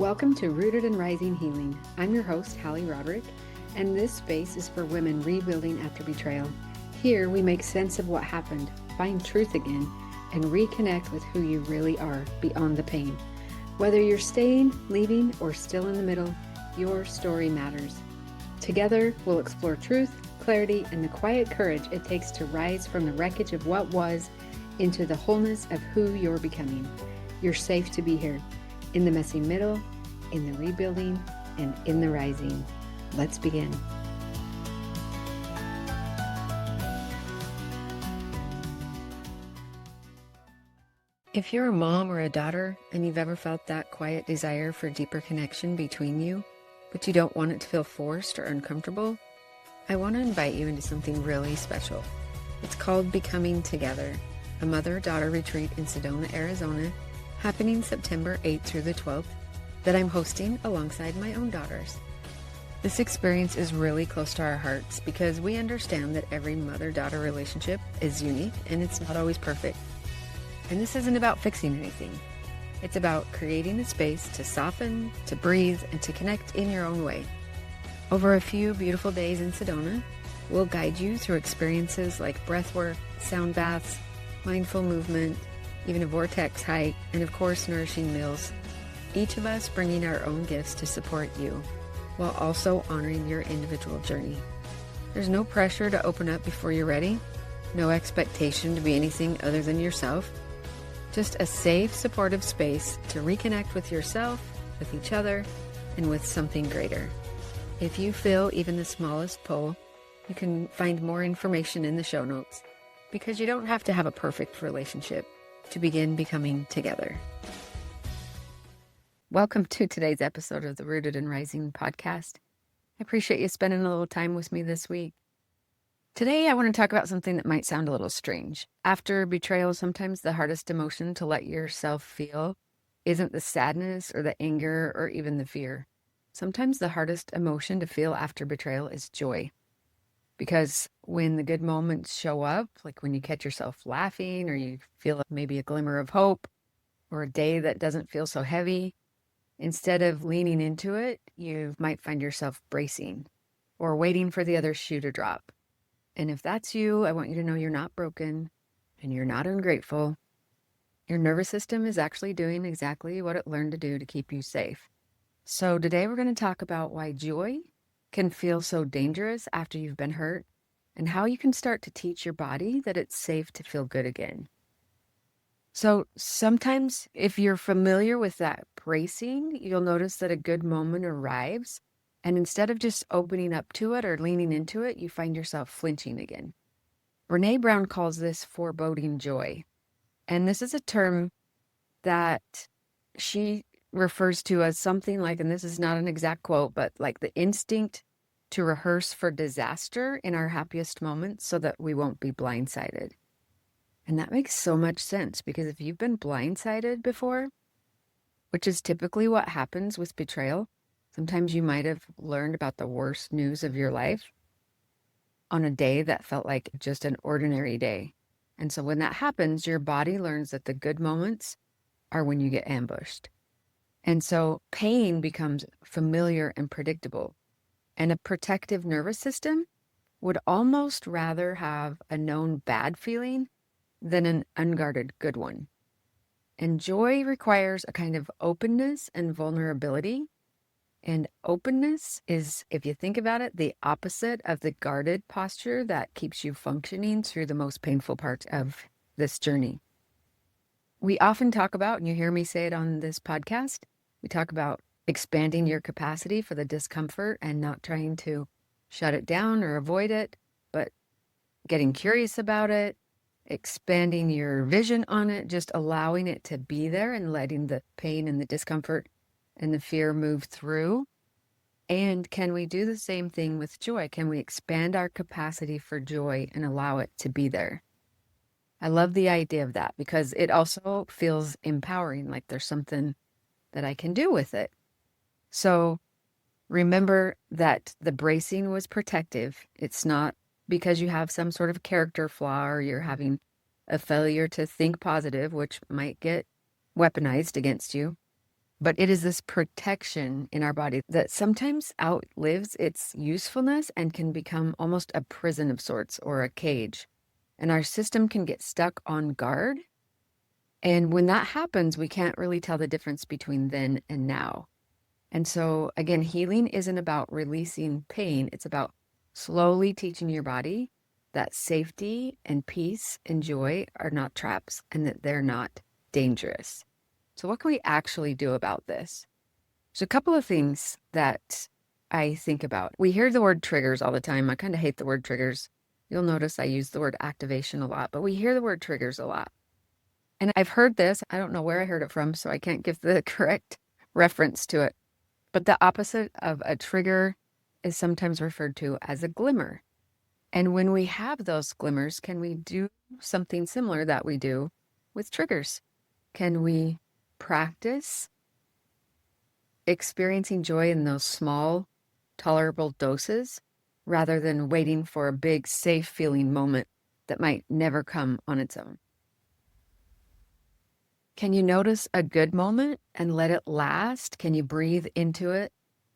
Welcome to Rooted and Rising Healing. I'm your host, Hallie Roderick, and this space is for women rebuilding after betrayal. Here we make sense of what happened, find truth again, and reconnect with who you really are beyond the pain. Whether you're staying, leaving, or still in the middle, your story matters. Together, we'll explore truth, clarity, and the quiet courage it takes to rise from the wreckage of what was into the wholeness of who you're becoming. You're safe to be here. In the messy middle, in the rebuilding, and in the rising. Let's begin. If you're a mom or a daughter and you've ever felt that quiet desire for deeper connection between you, but you don't want it to feel forced or uncomfortable, I want to invite you into something really special. It's called Becoming Together, a mother-daughter retreat in Sedona, Arizona, happening September 8th through the 12th, that I'm hosting alongside my own daughters. This experience is really close to our hearts because we understand that every mother-daughter relationship is unique and it's not always perfect. And this isn't about fixing anything. It's about creating a space to soften, to breathe, and to connect in your own way. Over a few beautiful days in Sedona, we'll guide you through experiences like breathwork, sound baths, mindful movement, even a vortex hike, and of course, nourishing meals. Each of us bringing our own gifts to support you, while also honoring your individual journey. There's no pressure to open up before you're ready, no expectation to be anything other than yourself, just a safe, supportive space to reconnect with yourself, with each other, and with something greater. If you feel even the smallest pull, you can find more information in the show notes, because you don't have to have a perfect relationship to begin becoming together. Welcome to today's episode of the Rooted and Rising podcast. I appreciate you spending a little time with me this week. Today, I want to talk about something that might sound a little strange. After betrayal, sometimes the hardest emotion to let yourself feel isn't the sadness or the anger or even the fear. Sometimes the hardest emotion to feel after betrayal is joy. Because when the good moments show up, like when you catch yourself laughing or you feel maybe a glimmer of hope or a day that doesn't feel so heavy, instead of leaning into it, you might find yourself bracing or waiting for the other shoe to drop. And if that's you, I want you to know you're not broken and you're not ungrateful. Your nervous system is actually doing exactly what it learned to do to keep you safe. So today we're going to talk about why joy can feel so dangerous after you've been hurt, and how you can start to teach your body that it's safe to feel good again. So sometimes if you're familiar with that bracing, you'll notice that a good moment arrives, and instead of just opening up to it or leaning into it, you find yourself flinching again. Brené Brown calls this foreboding joy. And this is a term that she refers to as something like, and this is not an exact quote, but like the instinct to rehearse for disaster in our happiest moments so that we won't be blindsided. And that makes so much sense, because if you've been blindsided before, which is typically what happens with betrayal, sometimes you might have learned about the worst news of your life on a day that felt like just an ordinary day. And so when that happens, your body learns that the good moments are when you get ambushed. And so pain becomes familiar and predictable. And a protective nervous system would almost rather have a known bad feeling than an unguarded good one. And joy requires a kind of openness and vulnerability. And openness is, if you think about it, the opposite of the guarded posture that keeps you functioning through the most painful parts of this journey. We often talk about, and you hear me say it on this podcast, we talk about expanding your capacity for the discomfort and not trying to shut it down or avoid it, but getting curious about it, expanding your vision on it, just allowing it to be there and letting the pain and the discomfort and the fear move through. And can we do the same thing with joy? Can we expand our capacity for joy and allow it to be there? I love the idea of that because it also feels empowering, like there's something that I can do with it. So remember that the bracing was protective. It's not because you have some sort of character flaw or you're having a failure to think positive, which might get weaponized against you. but it is this protection in our body that sometimes outlives its usefulness and can become almost a prison of sorts or a cage. And our system can get stuck on guard. And when that happens, we can't really tell the difference between then and now. And so, again, healing isn't about releasing pain. It's about slowly teaching your body that safety and peace and joy are not traps and that they're not dangerous. So what can we actually do about this? There's a couple of things that I think about. We hear the word triggers all the time. I kind of hate the word triggers. You'll notice I use the word activation a lot, but we hear the word triggers a lot. And I've heard this. I don't know where I heard it from, so I can't give the correct reference to it. But the opposite of a trigger is sometimes referred to as a glimmer. And when we have those glimmers, can we do something similar that we do with triggers? Can we practice experiencing joy in those small, tolerable doses rather than waiting for a big, safe feeling moment that might never come on its own? Can you notice a good moment and let it last? Can you breathe into it,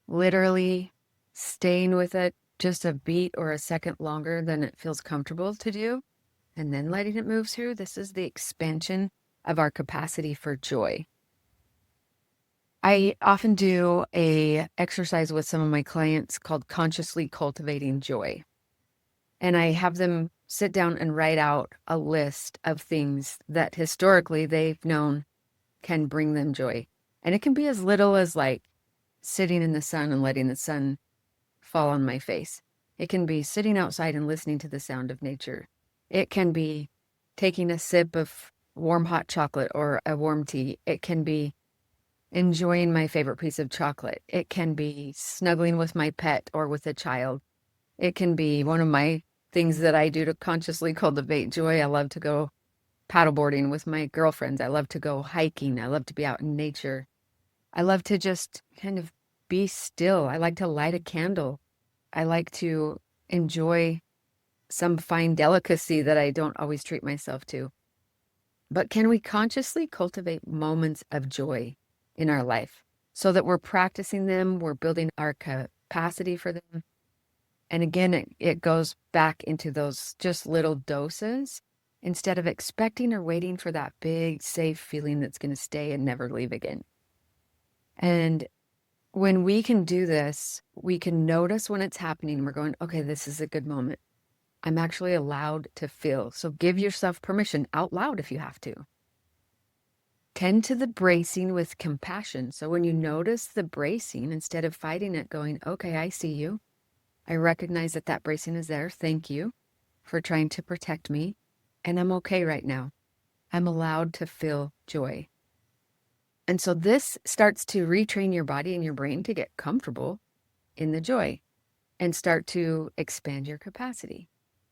literally staying with it just a beat or a second longer than it feels comfortable to do, and then letting it move through? This is the expansion of our capacity for joy. I often do a exercise with some of my clients called consciously cultivating joy. And I have them sit down and write out a list of things that historically they've known can bring them joy. And it can be as little as like sitting in the sun and letting the sun fall on my face. It can be sitting outside and listening to the sound of nature. It can be taking a sip of warm hot chocolate or a warm tea. It can be enjoying my favorite piece of chocolate. It can be snuggling with my pet or with a child. It can be one of my things that I do to consciously cultivate joy. I love to go paddleboarding with my girlfriends. I love to go hiking. I love to be out in nature. I love to just kind of be still. I like to light a candle. I like to enjoy some fine delicacy that I don't always treat myself to. But can we consciously cultivate moments of joy in our life so that we're practicing them, we're building our capacity for them? And again, it goes back into those just little doses instead of expecting or waiting for that big, safe feeling that's going to stay and never leave again. And when we can do this, we can notice when it's happening and we're going, okay, this is a good moment. I'm actually allowed to feel. So give yourself permission out loud if you have to. Tend to the bracing with compassion. So when you notice the bracing, instead of fighting it, going, okay, I see you. I recognize that that bracing is there. Thank you for trying to protect me. And I'm okay right now. I'm allowed to feel joy. And so this starts to retrain your body and your brain to get comfortable in the joy and start to expand your capacity.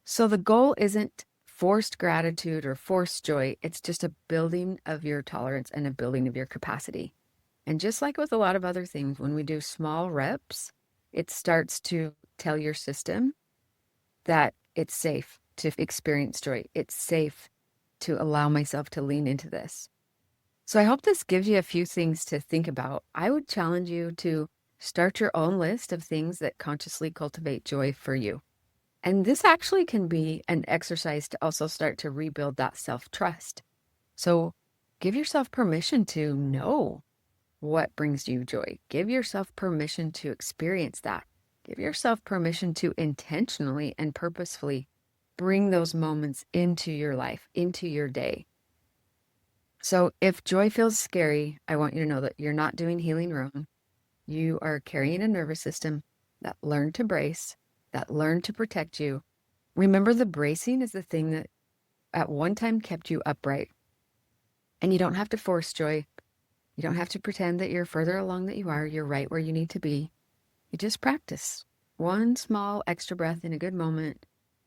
So the goal isn't forced gratitude or forced joy. It's just a building of your tolerance and a building of your capacity. And just like with a lot of other things, when we do small reps, it starts to tell your system that it's safe to experience joy. It's safe to allow myself to lean into this. So I hope this gives you a few things to think about. I would challenge you to start your own list of things that consciously cultivate joy for you. And this actually can be an exercise to also start to rebuild that self-trust. So give yourself permission to know what brings you joy. Give yourself permission to experience that. Give yourself permission to intentionally and purposefully bring those moments into your life, into your day. So if joy feels scary, I want you to know that you're not doing healing wrong. You are carrying a nervous system that learned to brace, that learned to protect you. Remember, the bracing is the thing that at one time kept you upright. And you don't have to force joy. You don't have to pretend that you're further along than you are. You're right where you need to be. You just practice. One small extra breath in a good moment.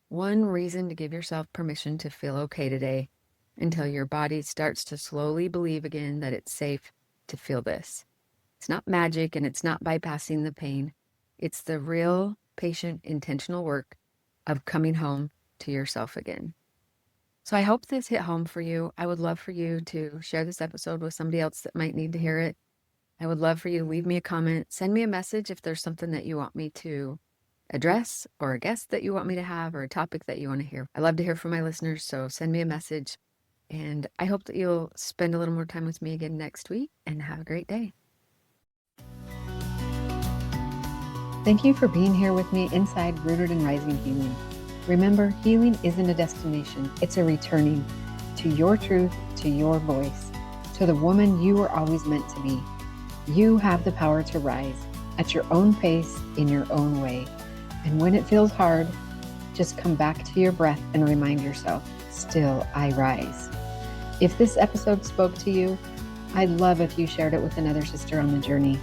One reason to give yourself permission to feel okay today until your body starts to slowly believe again that it's safe to feel this. It's not magic and it's not bypassing the pain. It's the real, patient, intentional work of coming home to yourself again. So I hope this hit home for you. I would love for you to share this episode with somebody else that might need to hear it. I would love for you to leave me a comment, send me a message if there's something that you want me to address, or a guest that you want me to have, or a topic that you want to hear. I love to hear from my listeners, so send me a message. And I hope that you'll spend a little more time with me again next week, and have a great day. Thank you for being here with me inside Rooted and Rising Healing. Remember, healing isn't a destination. It's a returning to your truth, to your voice, to the woman you were always meant to be. You have the power to rise at your own pace, in your own way. And when it feels hard, just come back to your breath and remind yourself, still I rise. If this episode spoke to you, I'd love if you shared it with another sister on the journey.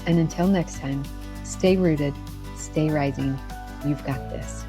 And until next time, stay rooted, stay rising. You've got this.